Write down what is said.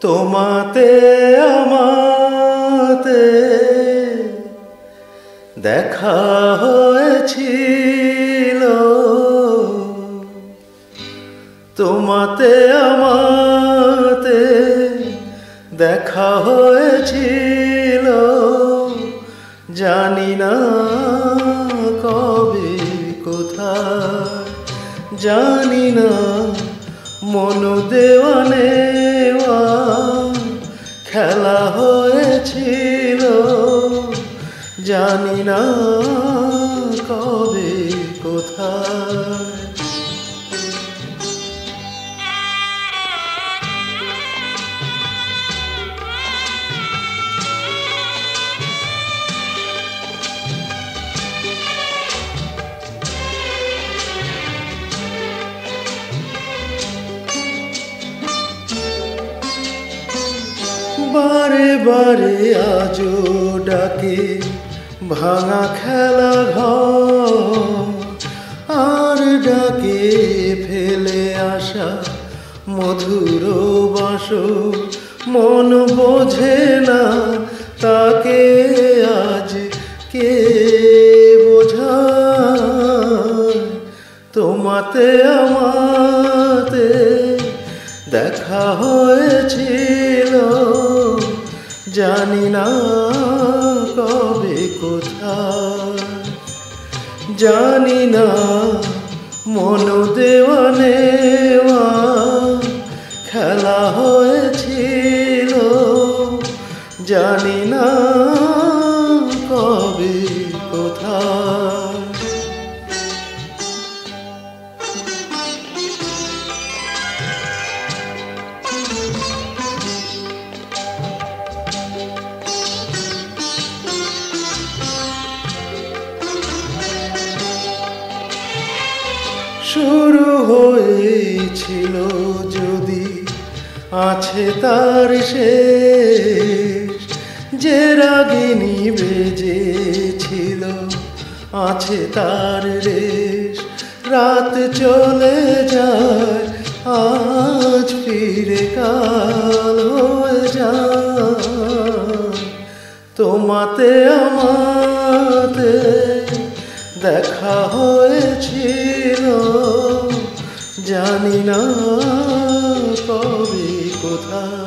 তোমাতে আমাতে দেখা হয়েছিল, তোমাতে আমাতে দেখা হয়েছিল, জানি না কবে কোথায়, জানি না মন দেওয়া নেওয়া খেলা হয়েছিল, জানি না কবে কোথায়। বারে বারে আজও ডাকে ভাঙা খেলা ঘর, আর ডাকে ফেলে আসা মধুর বাসর। মন বোঝে না তাকে আজ কে বোঝায়, তোমাতে আমাতে দেখা হয়েছিল, জানি না কবে কোথায়, জানি না মন দেওয়া নেওয়া খেলা হয়েছিল, জানি না কবে কোথায়। শুরু হয়েছিল যদি আছে তার শেষ, যে রাগিনী বেজেছিল আছে তার রেশ। রাত চলে যায় আজ ফিরে কাল হয়ে যায়, তোমাতে আমাতে দেখা হয়েছিল, জানি না কবে কোথায়।